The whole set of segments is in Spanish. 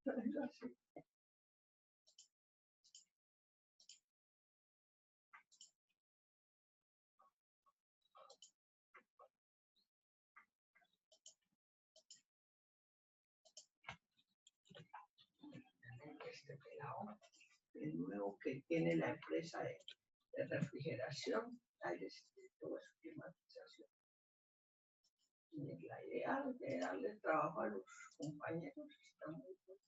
Es así. Este pelado, el nuevo que tiene la empresa de refrigeración, aires, todo eso, climatización. Y la idea de darle trabajo a los compañeros está muy buena.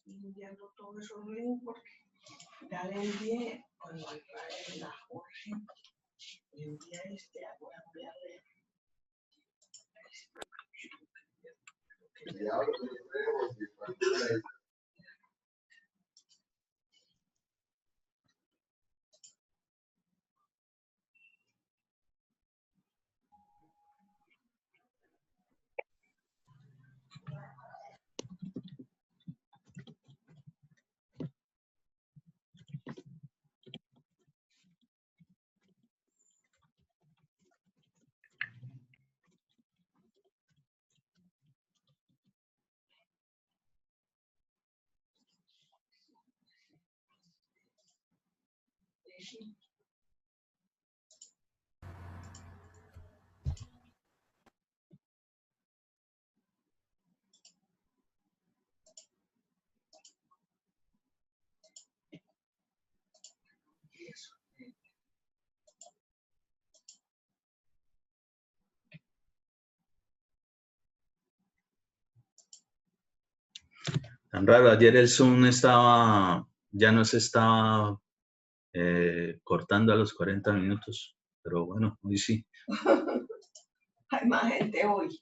Enviando todos esos links porque ya le envié cuando trae la Jorge, le envié voy a enviarle eso. Tan raro, ayer el Zoom ya no se estaba cortando a los 40 minutos, pero bueno, hoy sí. Hay más gente hoy.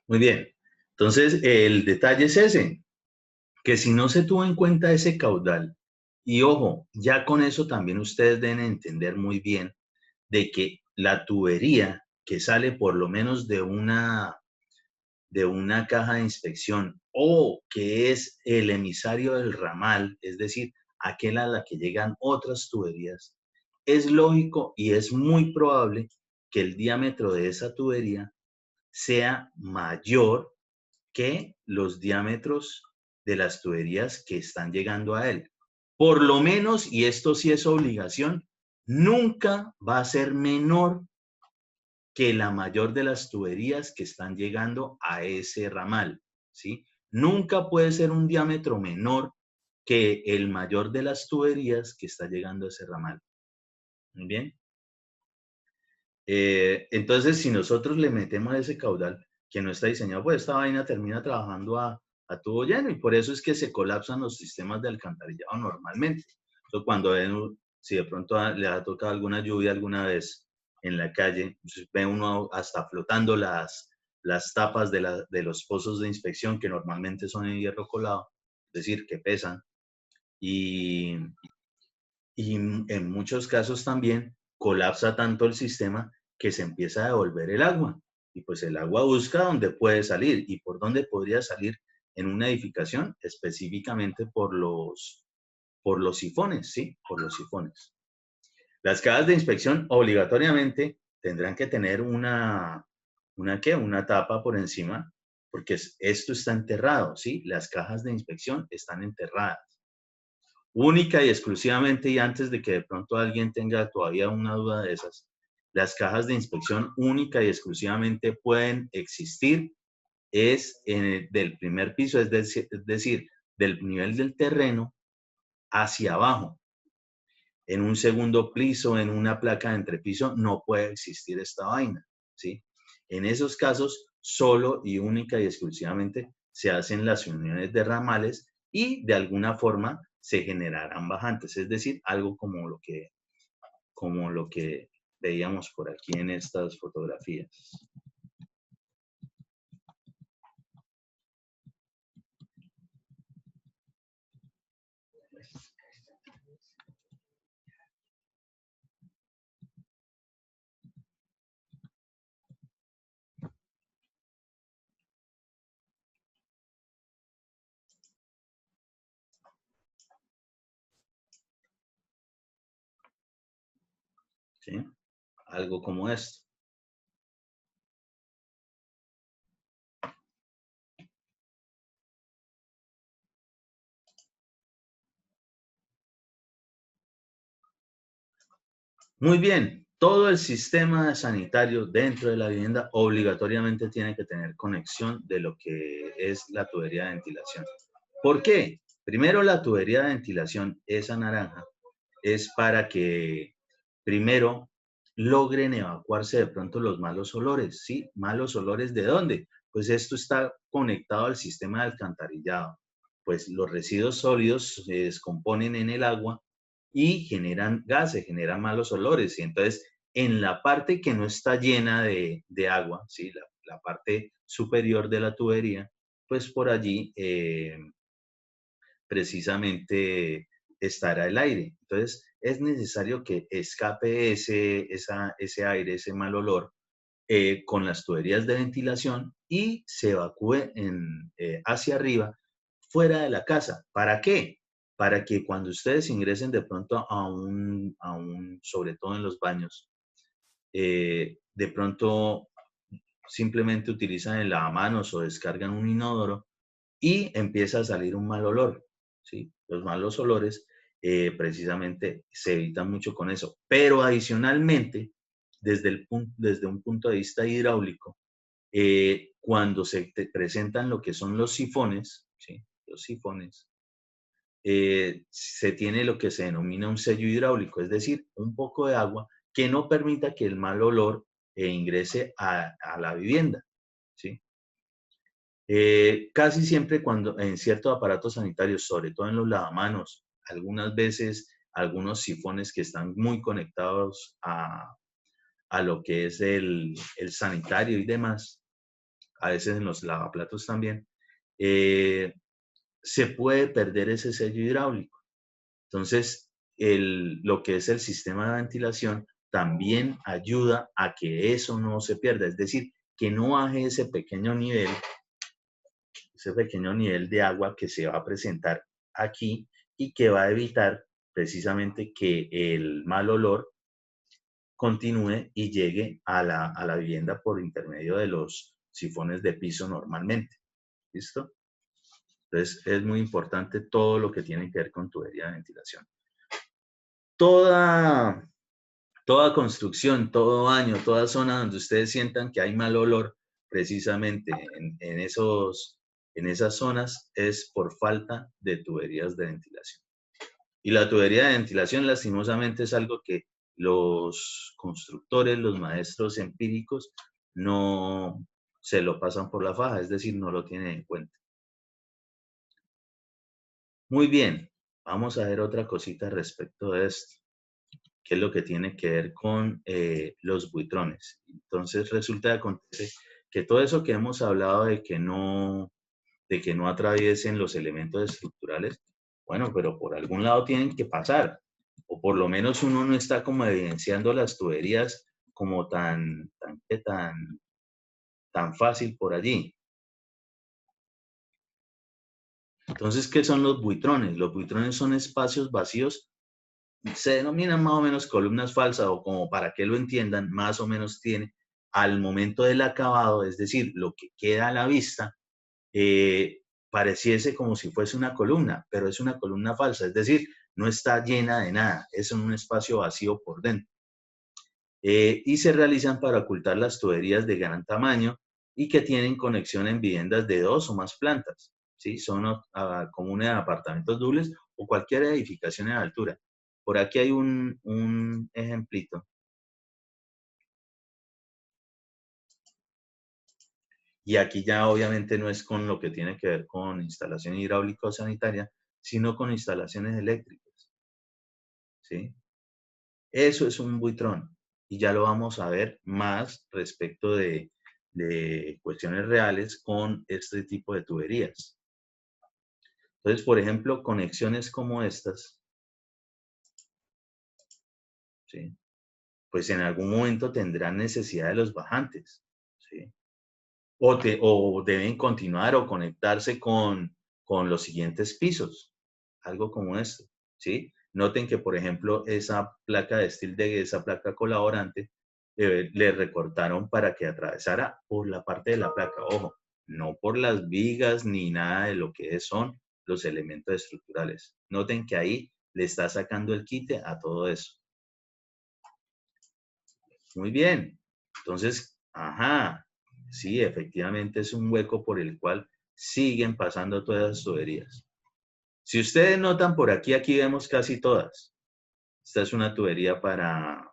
Muy bien. Entonces, el detalle es ese, que si no se tuvo en cuenta ese caudal, y ojo, ya con eso también ustedes deben entender muy bien de que la tubería que sale por lo menos de una caja de inspección o que es el emisario del ramal, es decir, aquel a la que llegan otras tuberías, es lógico y es muy probable que el diámetro de esa tubería sea mayor que los diámetros de las tuberías que están llegando a él. Por lo menos, y esto sí es obligación, nunca va a ser menor que la mayor de las tuberías que están llegando a ese ramal, ¿sí? Nunca puede ser un diámetro menor que el mayor de las tuberías que está llegando a ese ramal. ¿Muy bien? Entonces, si nosotros le metemos ese caudal que no está diseñado, pues esta vaina termina trabajando a tubo lleno y por eso es que se colapsan los sistemas de alcantarillado normalmente. Entonces, cuando ven, si de pronto le ha tocado alguna lluvia alguna vez en la calle, pues ve uno hasta flotando las tapas de los pozos de inspección que normalmente son en hierro colado, es decir, que pesan. Y en muchos casos también colapsa tanto el sistema que se empieza a devolver el agua. Y pues el agua busca dónde puede salir. ¿Y por dónde podría salir en una edificación? Específicamente por los sifones, ¿sí? Por los sifones. Las cajas de inspección obligatoriamente tendrán que tener una tapa por encima, porque esto está enterrado, ¿sí? Las cajas de inspección están enterradas. Única y exclusivamente, y antes de que de pronto alguien tenga todavía una duda de esas, las cajas de inspección única y exclusivamente pueden existir del primer piso, es decir, del nivel del terreno hacia abajo. En un segundo piso, en una placa de entrepiso, no puede existir esta vaina, ¿sí? En esos casos, solo y única y exclusivamente se hacen las uniones de ramales y de alguna forma se generarán bajantes, es decir, algo como lo que veíamos por aquí en estas fotografías. ¿Sí? Algo como esto. Muy bien, todo el sistema sanitario dentro de la vivienda obligatoriamente tiene que tener conexión de lo que es la tubería de ventilación. ¿Por qué? Primero, la tubería de ventilación, esa naranja, es para que primero logren evacuarse de pronto los malos olores, ¿sí? ¿Malos olores de dónde? Pues esto está conectado al sistema de alcantarillado. Pues los residuos sólidos se descomponen en el agua y generan gases, generan malos olores. Y entonces, en la parte que no está llena de agua, ¿sí? La parte superior de la tubería, pues por allí precisamente estará el aire. Entonces, es necesario que escape ese aire, ese mal olor, con las tuberías de ventilación y se evacúe hacia arriba, fuera de la casa. ¿Para qué? Para que cuando ustedes ingresen de pronto sobre todo en los baños, de pronto simplemente utilizan el lavamanos o descargan un inodoro y empieza a salir un mal olor, ¿sí? Los malos olores precisamente se evitan mucho con eso. Pero adicionalmente, desde un punto de vista hidráulico, cuando se presentan lo que son los sifones, ¿sí? Los sifones, se tiene lo que se denomina un sello hidráulico, es decir, un poco de agua que no permita que el mal olor ingrese a la vivienda, ¿sí? Casi siempre cuando en ciertos aparatos sanitarios, sobre todo en los lavamanos, algunas veces algunos sifones que están muy conectados a lo que es el sanitario y demás, a veces en los lavaplatos también, se puede perder ese sello hidráulico. Entonces, lo que es el sistema de ventilación también ayuda a que eso no se pierda, es decir, que no baje ese pequeño nivel de agua que se va a presentar aquí y que va a evitar precisamente que el mal olor continúe y llegue a la vivienda por intermedio de los sifones de piso normalmente. ¿Listo? Entonces, es muy importante todo lo que tiene que ver con tubería de ventilación. Toda construcción, todo baño, toda zona donde ustedes sientan que hay mal olor, precisamente en esas zonas, es por falta de tuberías de ventilación. Y la tubería de ventilación, lastimosamente, es algo que los constructores, los maestros empíricos, no se lo pasan por la faja, es decir, no lo tienen en cuenta. Muy bien, vamos a ver otra cosita respecto de esto, que es lo que tiene que ver con los buitrones. Entonces, resulta que acontece que todo eso que hemos hablado de que no atraviesen los elementos estructurales, bueno, pero por algún lado tienen que pasar, o por lo menos uno no está como evidenciando las tuberías como tan fácil por allí. Entonces, ¿qué son los buitrones? Los buitrones son espacios vacíos, se denominan más o menos columnas falsas, o como para que lo entiendan, más o menos tiene al momento del acabado, es decir, lo que queda a la vista, pareciese como si fuese una columna, pero es una columna falsa, es decir, no está llena de nada, es un espacio vacío por dentro. Y se realizan para ocultar las tuberías de gran tamaño y que tienen conexión en viviendas de 2 o más plantas, ¿sí? Son comunes a apartamentos dobles o cualquier edificación en altura. Por aquí hay un ejemplito. Y aquí ya obviamente no es con lo que tiene que ver con instalación hidráulica o sanitaria, sino con instalaciones eléctricas, ¿sí? Eso es un buitrón. Y ya lo vamos a ver más respecto de cuestiones reales con este tipo de tuberías. Entonces, por ejemplo, conexiones como estas, ¿sí? Pues en algún momento tendrán necesidad de los bajantes, ¿sí? O deben continuar o conectarse con los siguientes pisos, algo como esto, ¿sí? Noten que, por ejemplo, esa placa de steel de esa placa colaborante, le recortaron para que atravesara por la parte de la placa, ojo, no por las vigas ni nada de lo que son los elementos estructurales. Noten que ahí le está sacando el quite a todo eso. Muy bien. Entonces, ajá, sí, efectivamente es un hueco por el cual siguen pasando todas las tuberías. Si ustedes notan por aquí, aquí vemos casi todas. Esta es una tubería ¿para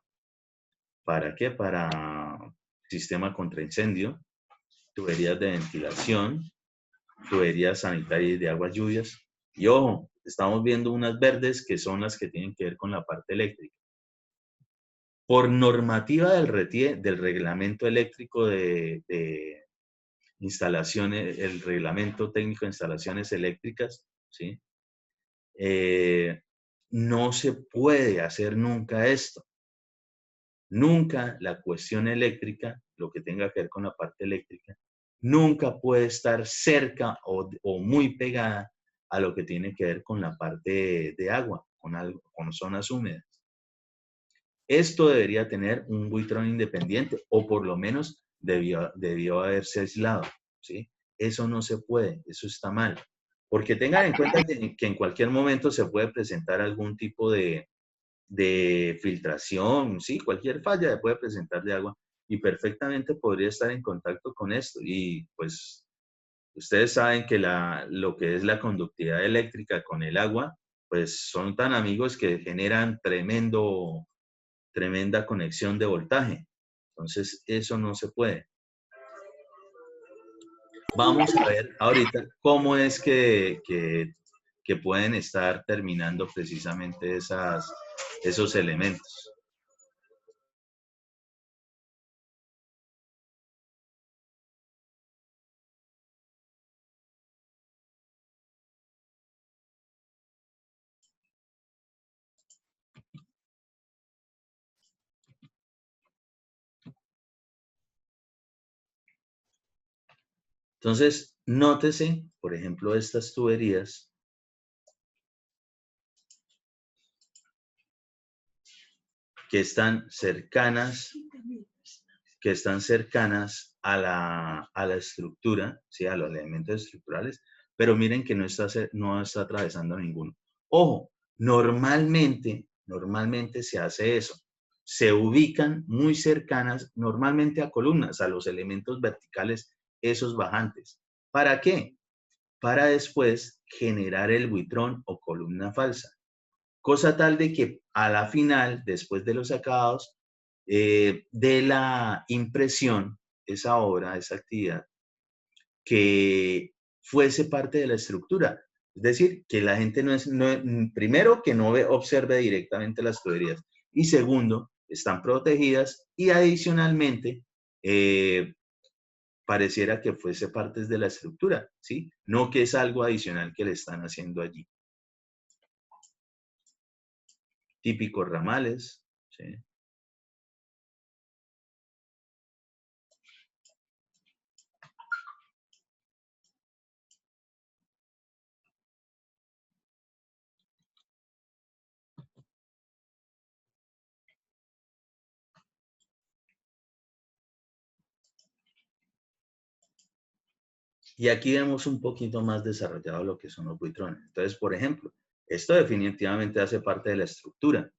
qué? Para sistema contra incendio, tuberías de ventilación, tuberías sanitarias de aguas lluvias. Y ojo, estamos viendo unas verdes que son las que tienen que ver con la parte eléctrica. Por normativa del reglamento eléctrico de instalaciones, el reglamento técnico de instalaciones eléctricas, ¿sí? No se puede hacer nunca esto. Nunca la cuestión eléctrica, lo que tenga que ver con la parte eléctrica, nunca puede estar cerca o muy pegada a lo que tiene que ver con la parte de agua, con zonas húmedas. Esto debería tener un buitrón independiente, o por lo menos debió haberse aislado, ¿sí? Eso no se puede, eso está mal. Porque tengan en cuenta que en cualquier momento se puede presentar algún tipo de filtración, sí, cualquier falla puede presentar de agua y perfectamente podría estar en contacto con esto. Y pues ustedes saben que lo que es la conductividad eléctrica con el agua, pues son tan amigos que generan tremenda conexión de voltaje. Entonces, eso no se puede. Vamos a ver ahorita cómo es que pueden estar terminando precisamente esos elementos. Entonces, nótese, por ejemplo, estas tuberías que están cercanas a la estructura, ¿sí? A los elementos estructurales, pero miren que no está atravesando ninguno. Ojo, normalmente se hace eso. Se ubican muy cercanas, normalmente a columnas, a los elementos verticales, esos bajantes. ¿Para qué? Para después generar el buitrón o columna falsa. Cosa tal de que a la final, después de los acabados, de la impresión, esa obra, esa actividad, que fuese parte de la estructura. Es decir, que la gente primero, que no observe directamente las tuberías, y segundo, están protegidas y adicionalmente, pareciera que fuese parte de la estructura, ¿sí? No que es algo adicional que le están haciendo allí. Típicos ramales, ¿sí? Y aquí vemos un poquito más desarrollado lo que son los buitrones. Entonces, por ejemplo, esto definitivamente hace parte de la estructura.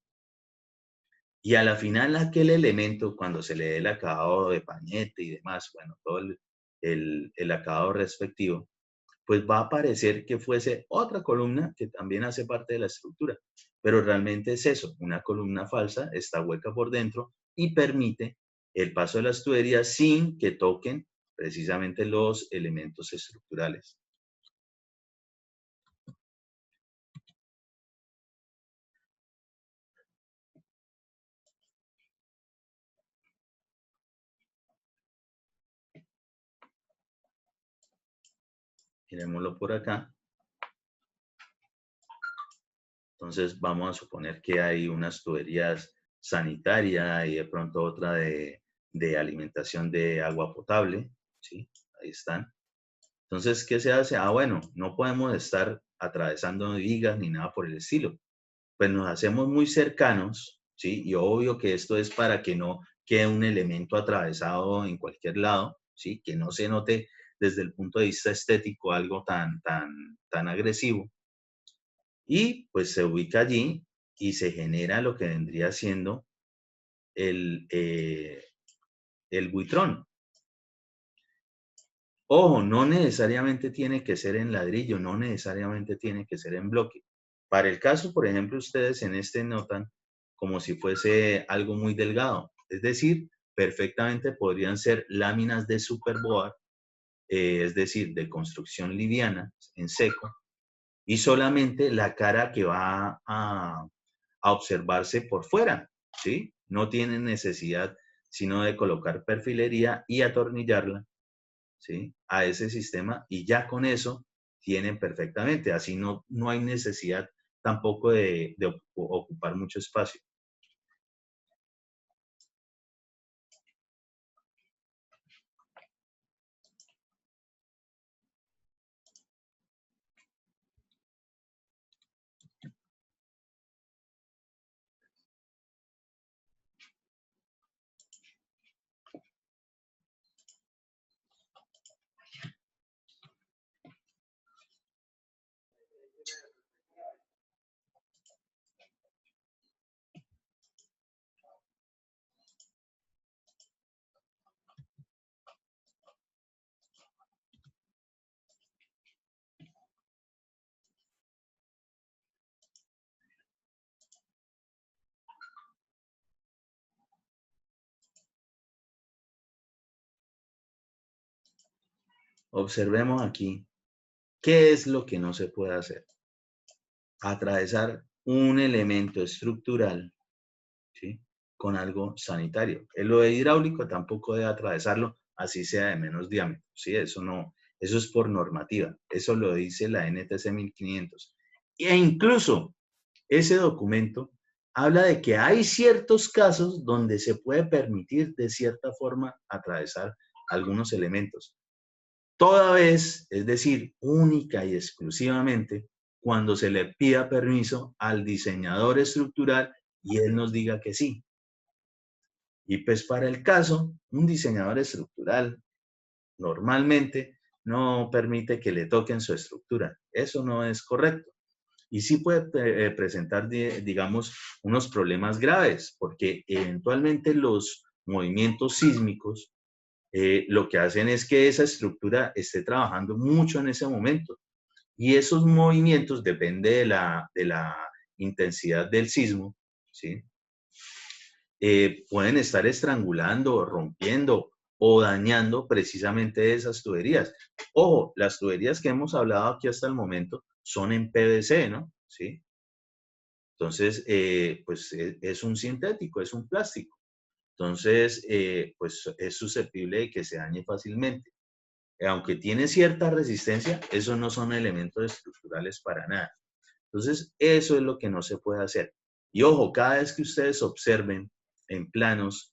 Y a la final aquel elemento, cuando se le dé el acabado de pañete y demás, bueno, todo el acabado respectivo, pues va a parecer que fuese otra columna que también hace parte de la estructura. Pero realmente es eso, una columna falsa, está hueca por dentro y permite el paso de las tuberías sin que toquen precisamente los elementos estructurales. Miremoslo por acá. Entonces vamos a suponer que hay unas tuberías sanitarias y de pronto otra de alimentación de agua potable, ¿sí? Ahí están. Entonces, ¿qué se hace? Ah, bueno, no podemos estar atravesando vigas ni nada por el estilo. Pues nos hacemos muy cercanos, ¿sí? Y obvio que esto es para que no quede un elemento atravesado en cualquier lado, ¿sí? Que no se note desde el punto de vista estético algo tan agresivo. Y pues se ubica allí y se genera lo que vendría siendo el, eh, el buitrón. Ojo, no necesariamente tiene que ser en ladrillo, no necesariamente tiene que ser en bloque. Para el caso, por ejemplo, ustedes en este notan como si fuese algo muy delgado. Es decir, perfectamente podrían ser láminas de superboard, es decir, de construcción liviana, en seco, y solamente la cara que va a observarse por fuera, ¿sí? No tienen necesidad sino de colocar perfilería y atornillarla, ¿sí? A ese sistema y ya con eso tienen perfectamente. Así no hay necesidad tampoco de ocupar mucho espacio. Observemos aquí, ¿qué es lo que no se puede hacer? Atravesar un elemento estructural, ¿sí? Con algo sanitario. En lo de hidráulico tampoco debe atravesarlo, así sea de menos diámetro, ¿sí? Eso no, eso es por normativa, eso lo dice la NTC 1500. E incluso ese documento habla de que hay ciertos casos donde se puede permitir de cierta forma atravesar algunos elementos. Toda vez, es decir, única y exclusivamente, cuando se le pida permiso al diseñador estructural y él nos diga que sí. Y pues para el caso, un diseñador estructural normalmente no permite que le toquen su estructura. Eso no es correcto. Y sí puede presentar, digamos, unos problemas graves, porque eventualmente los movimientos sísmicos lo que hacen es que esa estructura esté trabajando mucho en ese momento. Y esos movimientos, depende de la intensidad del sismo, ¿sí? Pueden estar estrangulando, rompiendo o dañando precisamente esas tuberías. Ojo, las tuberías que hemos hablado aquí hasta el momento son en PVC, ¿no? ¿Sí? Entonces, pues es un sintético, es un plástico. Entonces, pues es susceptible de que se dañe fácilmente. Aunque tiene cierta resistencia, esos no son elementos estructurales para nada. Entonces, eso es lo que no se puede hacer. Y ojo, cada vez que ustedes observen en planos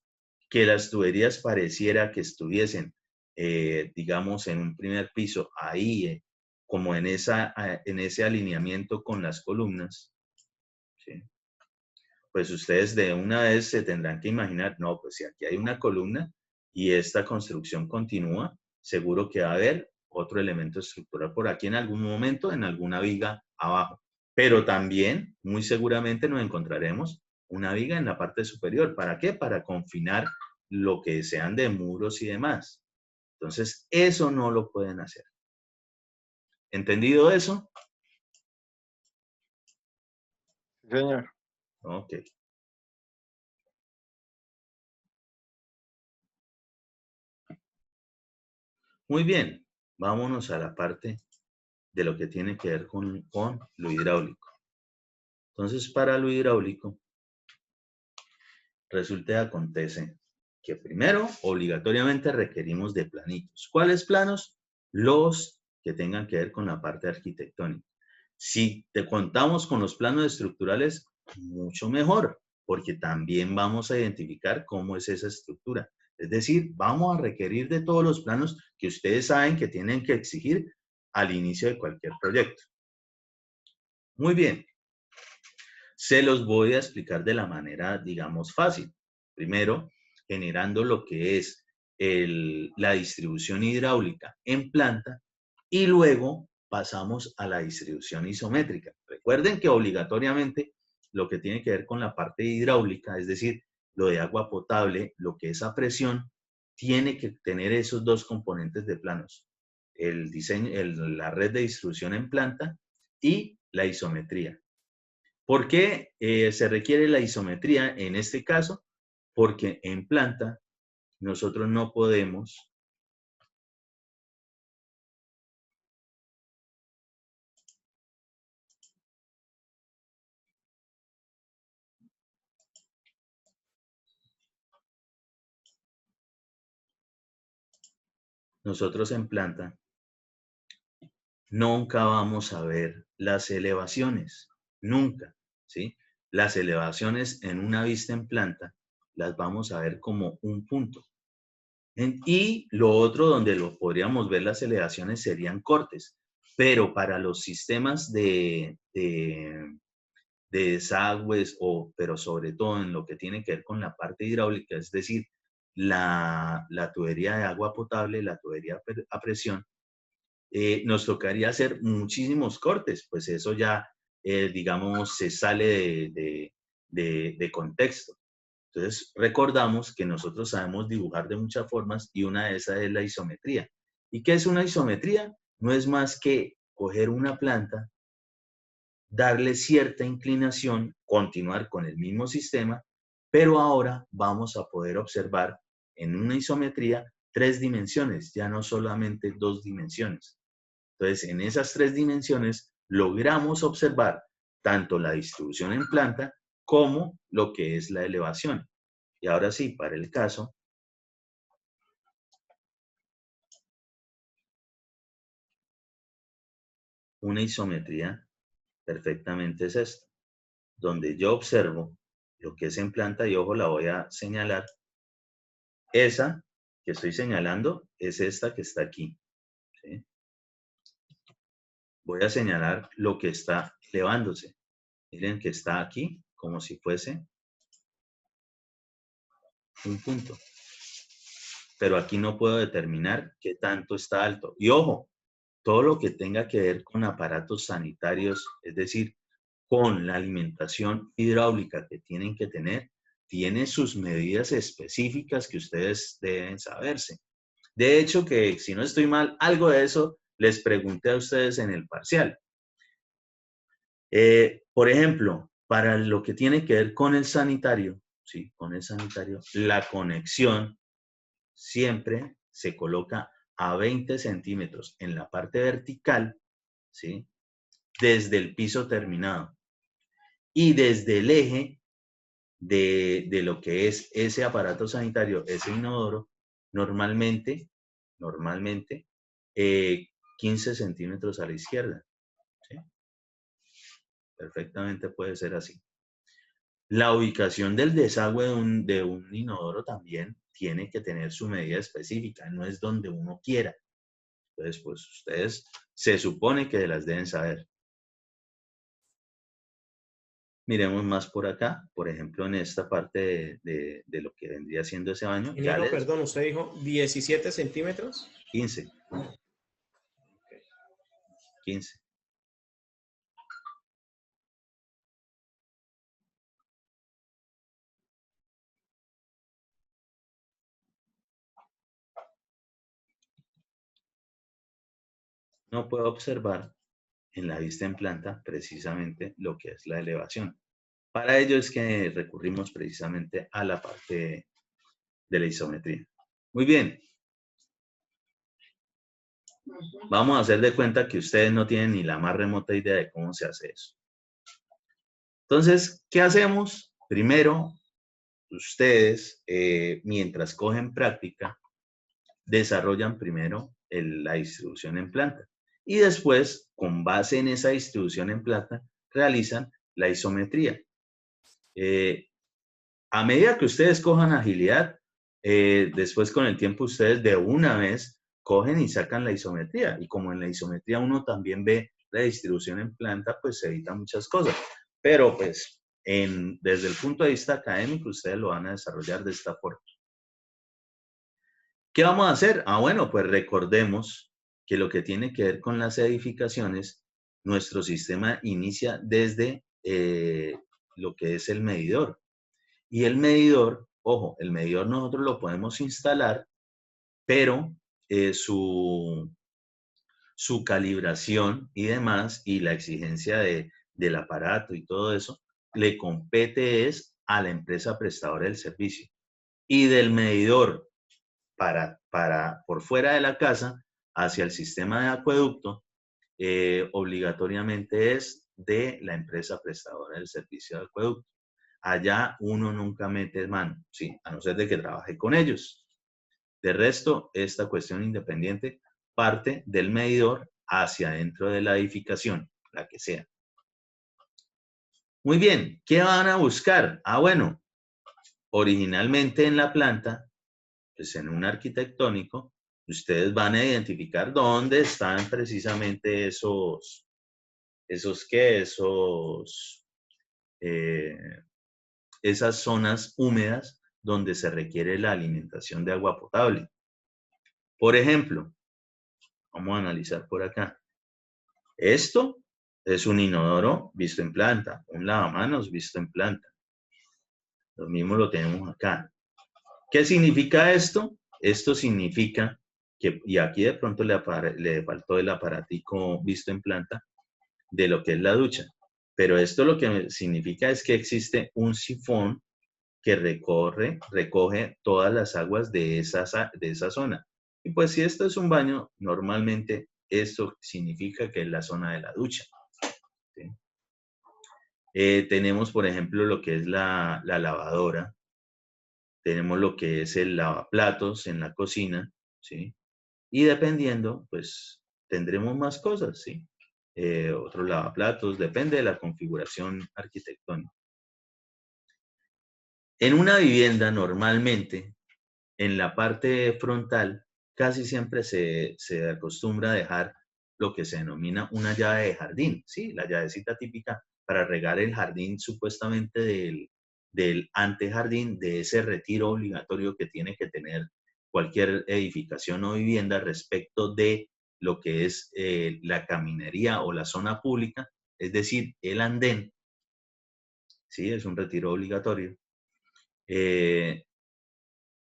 que las tuberías pareciera que estuviesen, digamos, en un primer piso, ahí, como en ese alineamiento con las columnas, ¿sí? Pues ustedes de una vez se tendrán que imaginar, no, pues si aquí hay una columna y esta construcción continúa, seguro que va a haber otro elemento estructural por aquí en algún momento, en alguna viga abajo. Pero también, muy seguramente, nos encontraremos una viga en la parte superior. ¿Para qué? Para confinar lo que sean de muros y demás. Entonces, eso no lo pueden hacer. ¿Entendido eso? Sí, señor. Ok. Muy bien. Vámonos a la parte de lo que tiene que ver con lo hidráulico. Entonces, para lo hidráulico, resulta y acontece que primero, obligatoriamente requerimos de planitos. ¿Cuáles planos? Los que tengan que ver con la parte arquitectónica. Si te contamos con los planos estructurales, mucho mejor, porque también vamos a identificar cómo es esa estructura. Es decir, vamos a requerir de todos los planos que ustedes saben que tienen que exigir al inicio de cualquier proyecto. Muy bien. Se los voy a explicar de la manera, digamos, fácil. Primero, generando lo que es la distribución hidráulica en planta y luego pasamos a la distribución isométrica. Recuerden que obligatoriamente lo que tiene que ver con la parte hidráulica, es decir, lo de agua potable, lo que es a presión, tiene que tener esos dos componentes de planos. El diseño, la red de distribución en planta y la isometría. ¿Por qué se requiere la isometría en este caso? Porque en planta nosotros no podemos nunca vamos a ver las elevaciones, nunca, ¿sí? Las elevaciones en una vista en planta las vamos a ver como un punto. Y lo otro donde lo podríamos ver las elevaciones serían cortes, pero para los sistemas de desagües, pero sobre todo en lo que tiene que ver con la parte hidráulica, es decir, la tubería de agua potable, la tubería a presión, nos tocaría hacer muchísimos cortes, pues eso ya, digamos, se sale de contexto. Entonces, recordamos que nosotros sabemos dibujar de muchas formas y una de esas es la isometría. ¿Y qué es una isometría? No es más que coger una planta, darle cierta inclinación, continuar con el mismo sistema, pero ahora vamos a poder observar en una isometría 3 dimensiones, ya no solamente 2 dimensiones. Entonces, en esas 3 dimensiones logramos observar tanto la distribución en planta como lo que es la elevación. Y ahora sí, para el caso, una isometría perfectamente es esto, donde yo observo lo que es en planta y ojo, la voy a señalar. Esa que estoy señalando es esta que está aquí, ¿sí? Voy a señalar lo que está elevándose. Miren que está aquí como si fuese un punto. Pero aquí no puedo determinar qué tanto está alto. Y ojo, todo lo que tenga que ver con aparatos sanitarios, es decir, con la alimentación hidráulica que tienen que tener, tiene sus medidas específicas que ustedes deben saberse. De hecho, que si no estoy mal, algo de eso les pregunté a ustedes en el parcial. Por ejemplo, para lo que tiene que ver con el sanitario, ¿sí? Con el sanitario, la conexión siempre se coloca a 20 centímetros en la parte vertical, ¿sí? Desde el piso terminado. Y desde el eje de lo que es ese aparato sanitario, ese inodoro, normalmente 15 centímetros a la izquierda. ¿Sí? Perfectamente puede ser así. La ubicación del desagüe de un inodoro también tiene que tener su medida específica, no es donde uno quiera. Entonces, pues ustedes se supone que las deben saber. Miremos más por acá, por ejemplo, en esta parte de lo que vendría siendo ese baño. Ingeniero, perdón, usted dijo 17 centímetros. 15. 15. No puedo observar en la vista en planta precisamente lo que es la elevación. Para ello es que recurrimos precisamente a la parte de la isometría. Muy bien. Vamos a hacer de cuenta que ustedes no tienen ni la más remota idea de cómo se hace eso. Entonces, ¿qué hacemos? Primero, ustedes, mientras cogen práctica, desarrollan primero la distribución en planta. Y después, con base en esa distribución en planta, realizan la isometría. A medida que ustedes cojan agilidad, después con el tiempo ustedes de una vez cogen y sacan la isometría. Y como en la isometría uno también ve la distribución en planta, pues se evitan muchas cosas. Pero pues desde el punto de vista académico ustedes lo van a desarrollar de esta forma. ¿Qué vamos a hacer? Bueno, pues recordemos que lo que tiene que ver con las edificaciones, nuestro sistema inicia desde lo que es el medidor. Y el medidor, ojo, el medidor nosotros lo podemos instalar, pero su calibración y demás, y la exigencia del aparato y todo eso, le compete es a la empresa prestadora del servicio. Y del medidor por fuera de la casa, hacia el sistema de acueducto, obligatoriamente es de la empresa prestadora del servicio de acueducto. Allá uno nunca mete mano, sí, a no ser de que trabaje con ellos. De resto, esta cuestión independiente parte del medidor hacia dentro de la edificación, la que sea. Muy bien, ¿qué van a buscar? Bueno, originalmente en la planta, pues en un arquitectónico, ustedes van a identificar dónde están precisamente esas zonas húmedas donde se requiere la alimentación de agua potable. Por ejemplo, vamos a analizar por acá. Esto es un inodoro visto en planta, un lavamanos visto en planta. Lo mismo lo tenemos acá. ¿Qué significa esto? Esto significa que, y aquí de pronto le faltó el aparatico visto en planta, de lo que es la ducha. Pero esto lo que significa es que existe un sifón que recoge todas las aguas de esa zona. Y pues si esto es un baño, normalmente esto significa que es la zona de la ducha. ¿Sí? Tenemos, por ejemplo, lo que es la lavadora. Tenemos lo que es el lavaplatos en la cocina, ¿sí? Y dependiendo, pues tendremos más cosas, ¿sí? Otros lavaplatos, depende de la configuración arquitectónica. En una vivienda, normalmente, en la parte frontal, casi siempre se acostumbra a dejar lo que se denomina una llave de jardín, ¿sí? La llavecita típica para regar el jardín supuestamente del antejardín, de ese retiro obligatorio que tiene que tener cualquier edificación o vivienda respecto de lo que es la caminería o la zona pública, es decir, el andén, ¿sí? Es un retiro obligatorio.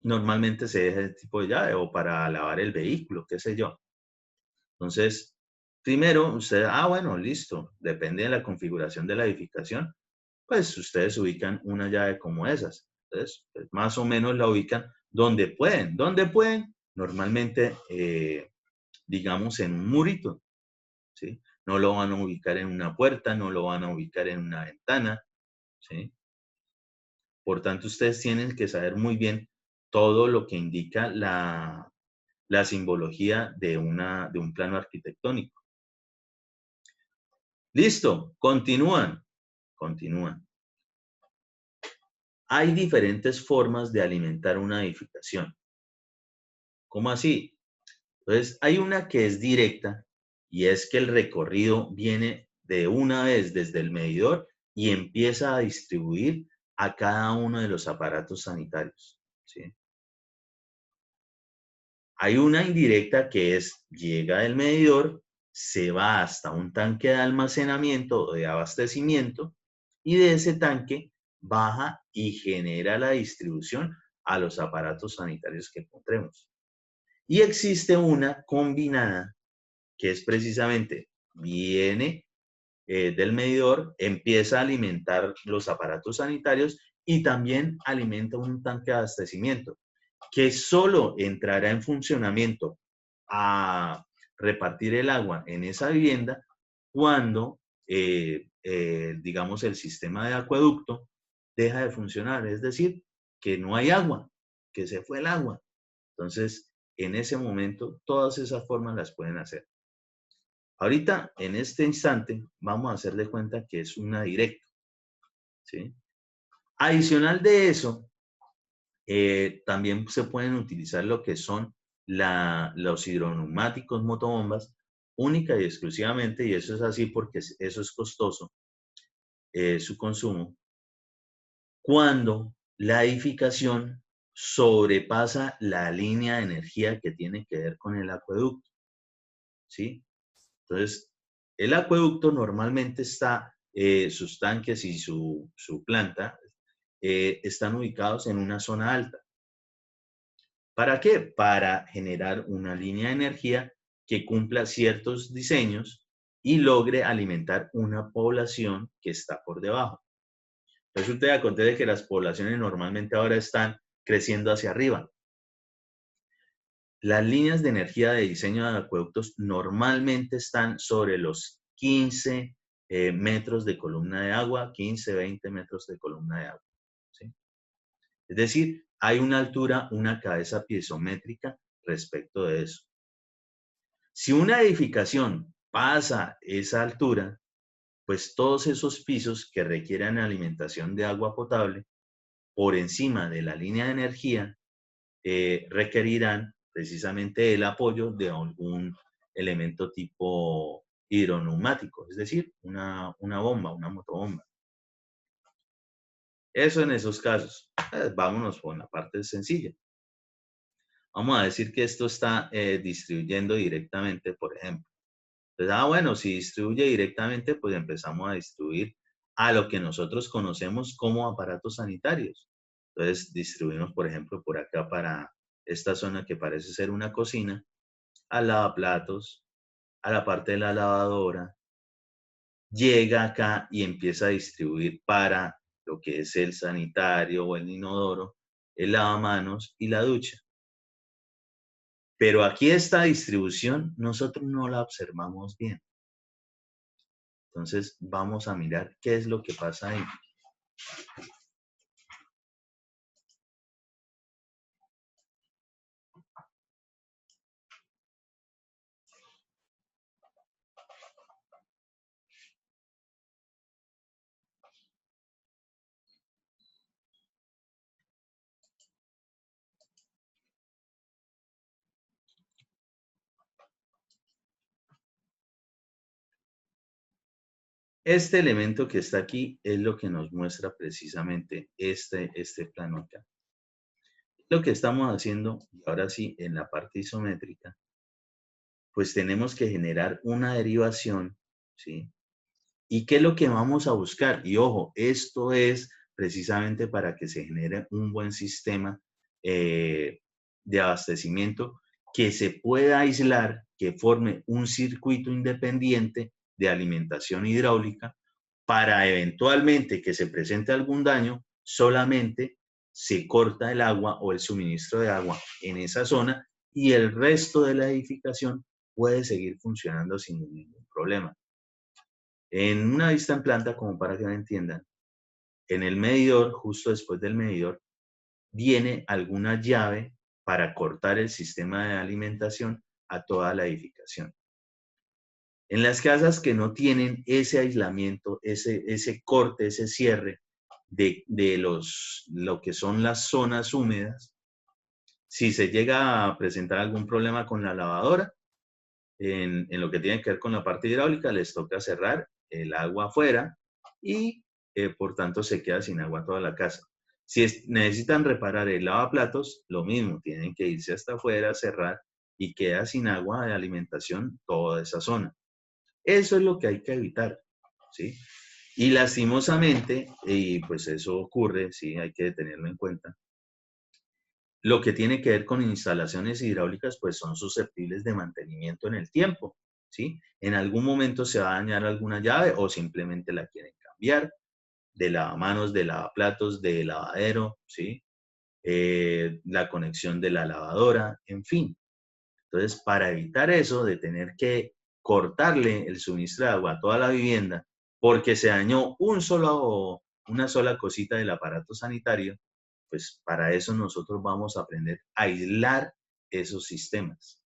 Normalmente se deja ese tipo de llave o para lavar el vehículo, qué sé yo. Entonces, primero, usted, bueno, listo, depende de la configuración de la edificación, pues ustedes ubican una llave como esas. Entonces, pues, más o menos la ubican donde pueden. ¿Dónde pueden? Normalmente, digamos, en un murito, ¿sí? No lo van a ubicar en una puerta, no lo van a ubicar en una ventana, ¿sí? Por tanto, ustedes tienen que saber muy bien todo lo que indica la simbología de un plano arquitectónico. Listo, continúan. Hay diferentes formas de alimentar una edificación. ¿Cómo así? Entonces, hay una que es directa y es que el recorrido viene de una vez desde el medidor y empieza a distribuir a cada uno de los aparatos sanitarios, ¿sí? Hay una indirecta que llega del medidor se va hasta un tanque de almacenamiento o de abastecimiento y de ese tanque baja y genera la distribución a los aparatos sanitarios que encontremos. Y existe una combinada que es precisamente, viene del medidor, empieza a alimentar los aparatos sanitarios y también alimenta un tanque de abastecimiento que solo entrará en funcionamiento a repartir el agua en esa vivienda cuando, digamos, el sistema de acueducto deja de funcionar, es decir, que no hay agua, que se fue el agua. Entonces, en ese momento, todas esas formas las pueden hacer. Ahorita, en este instante, vamos a hacer de cuenta que es una directa, ¿sí? Adicional de eso, también se pueden utilizar lo que son los hidroneumáticos motobombas, única y exclusivamente, y eso es así porque eso es costoso, su consumo, cuando la edificación sobrepasa la línea de energía que tiene que ver con el acueducto, ¿sí? Entonces, el acueducto normalmente está, sus tanques y su planta están ubicados en una zona alta. ¿Para qué? Para generar una línea de energía que cumpla ciertos diseños y logre alimentar una población que está por debajo. Resulta y acontece que las poblaciones normalmente ahora están creciendo hacia arriba. Las líneas de energía de diseño de acueductos normalmente están sobre los 15 metros de columna de agua, 15, 20 metros de columna de agua, ¿sí? Es decir, hay una altura, una cabeza piezométrica respecto de eso. Si una edificación pasa esa altura, pues todos esos pisos que requieran alimentación de agua potable por encima de la línea de energía requerirán precisamente el apoyo de algún elemento tipo hidroneumático, es decir, una bomba, una motobomba. Eso en esos casos. Vámonos con la parte sencilla. Vamos a decir que esto está distribuyendo directamente, por ejemplo. Entonces, bueno, si distribuye directamente, pues empezamos a distribuir a lo que nosotros conocemos como aparatos sanitarios. Entonces, distribuimos, por ejemplo, por acá para esta zona que parece ser una cocina, al lavaplatos, a la parte de la lavadora, llega acá y empieza a distribuir para lo que es el sanitario o el inodoro, el lavamanos y la ducha. Pero aquí esta distribución nosotros no la observamos bien. Entonces vamos a mirar qué es lo que pasa ahí. Este elemento que está aquí es lo que nos muestra precisamente este plano acá. Lo que estamos haciendo, ahora sí, en la parte isométrica, pues tenemos que generar una derivación, ¿sí? ¿Y qué es lo que vamos a buscar? Y ojo, esto es precisamente para que se genere un buen sistema de abastecimiento que se pueda aislar, que forme un circuito independiente de alimentación hidráulica para eventualmente que se presente algún daño, solamente se corta el agua o el suministro de agua en esa zona y el resto de la edificación puede seguir funcionando sin ningún problema. En una vista en planta, como para que me entiendan, en el medidor, justo después del medidor, viene alguna llave para cortar el sistema de alimentación a toda la edificación. En las casas que no tienen ese aislamiento, ese corte, ese cierre de lo que son las zonas húmedas, si se llega a presentar algún problema con la lavadora, en lo que tiene que ver con la parte hidráulica, les toca cerrar el agua afuera y por tanto se queda sin agua toda la casa. Si necesitan reparar el lavaplatos, lo mismo, tienen que irse hasta afuera, cerrar y queda sin agua de alimentación toda esa zona. Eso es lo que hay que evitar, ¿sí? Y lastimosamente, y pues eso ocurre, sí, hay que tenerlo en cuenta, lo que tiene que ver con instalaciones hidráulicas, pues son susceptibles de mantenimiento en el tiempo, ¿sí? En algún momento se va a dañar alguna llave o simplemente la quieren cambiar, de lavamanos, de lavaplatos, de lavadero, ¿sí? La conexión de la lavadora, en fin. Entonces, para evitar eso de tener que cortarle el suministro de agua a toda la vivienda porque se dañó una sola cosita del aparato sanitario, pues para eso nosotros vamos a aprender a aislar esos sistemas.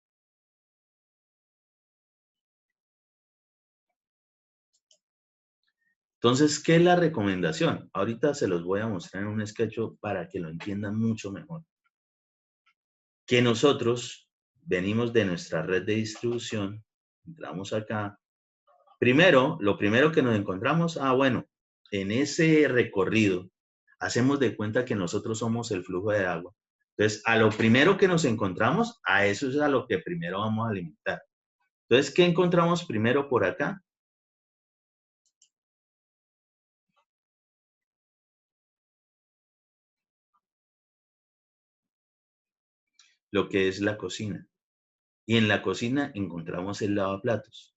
Entonces, ¿qué es la recomendación? Ahorita se los voy a mostrar en un sketch para que lo entiendan mucho mejor. Que nosotros venimos de nuestra red de distribución, entramos acá. Primero, lo primero que nos encontramos, bueno, en ese recorrido, hacemos de cuenta que nosotros somos el flujo de agua. Entonces, a lo primero que nos encontramos, a eso es a lo que primero vamos a alimentar. Entonces, ¿qué encontramos primero por acá? Lo que es la cocina. Y en la cocina encontramos el lavaplatos.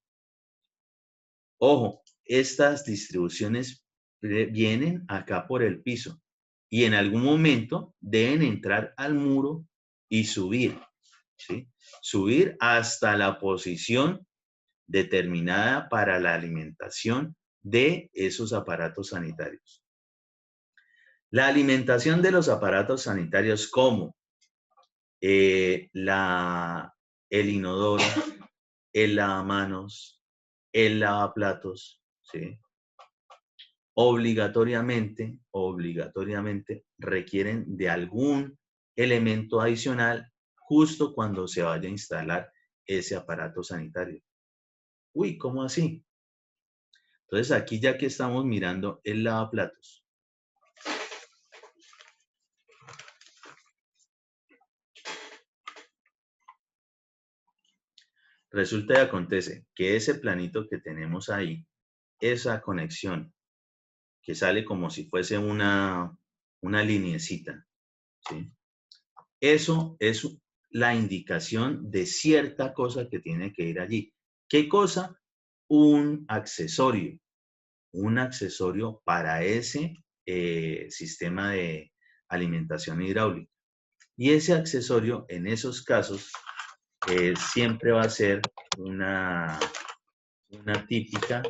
Ojo, estas distribuciones vienen acá por el piso y en algún momento deben entrar al muro y subir, ¿sí? Subir hasta la posición determinada para la alimentación de esos aparatos sanitarios. La alimentación de los aparatos sanitarios como el inodoro, el lavamanos, el lavaplatos, ¿sí? Obligatoriamente requieren de algún elemento adicional justo cuando se vaya a instalar ese aparato sanitario. Uy, ¿cómo así? Entonces aquí ya que estamos mirando el lavaplatos, resulta y acontece que ese planito que tenemos ahí, esa conexión que sale como si fuese una lineecita, ¿sí? Eso es la indicación de cierta cosa que tiene que ir allí. ¿Qué cosa? Un accesorio para ese sistema de alimentación hidráulica. Y ese accesorio, en esos casos, siempre va a ser una típica,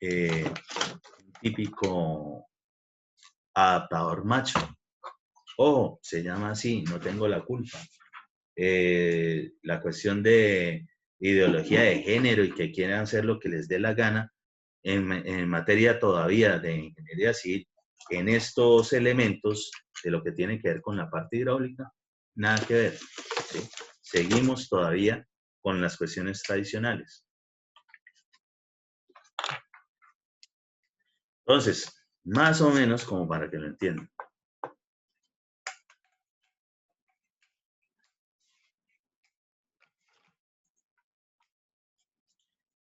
un típico adaptador macho. Oh, se llama así, no tengo la culpa. La cuestión de ideología de género y que quieran hacer lo que les dé la gana en materia todavía de ingeniería civil, en estos elementos de lo que tiene que ver con la parte hidráulica, nada que ver, ¿sí? Seguimos todavía con las cuestiones tradicionales. Entonces, más o menos como para que lo entiendan.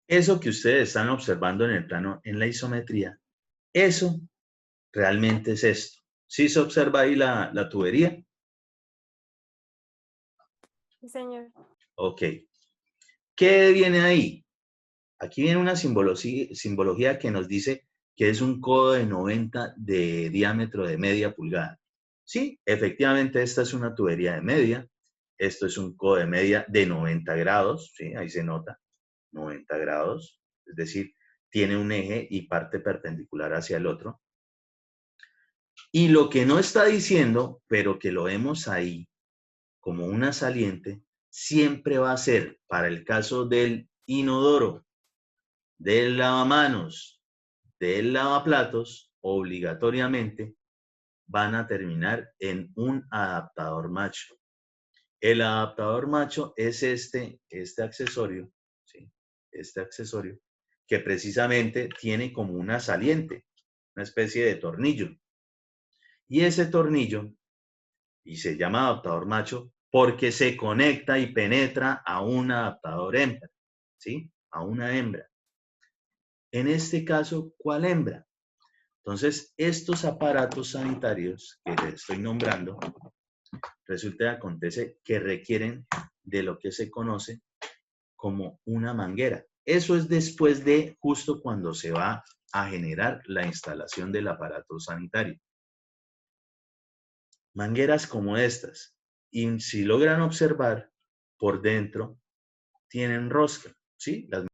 Eso que ustedes están observando en el plano, en la isometría, eso realmente es esto. ¿Sí se observa ahí la tubería? Sí, señor. Ok. ¿Qué viene ahí? Aquí viene una simbología que nos dice que es un codo de 90 de diámetro de media pulgada. Sí, efectivamente esta es una tubería de media. Esto es un codo de media de 90 grados. Sí, ahí se nota. 90 grados. Es decir, tiene un eje y parte perpendicular hacia el otro. Y lo que no está diciendo, pero que lo vemos ahí como una saliente, siempre va a ser, para el caso del inodoro, del lavamanos, del lavaplatos, obligatoriamente van a terminar en un adaptador macho. El adaptador macho es este accesorio, ¿sí? Este accesorio, que precisamente tiene como una saliente, una especie de tornillo. Y ese tornillo, y se llama adaptador macho, porque se conecta y penetra a un adaptador hembra, ¿sí? A una hembra. En este caso, ¿cuál hembra? Entonces, estos aparatos sanitarios que les estoy nombrando, resulta y acontece que requieren de lo que se conoce como una manguera. Eso es después de justo cuando se va a generar la instalación del aparato sanitario. Mangueras como estas, y si logran observar, por dentro tienen rosca, ¿sí? Las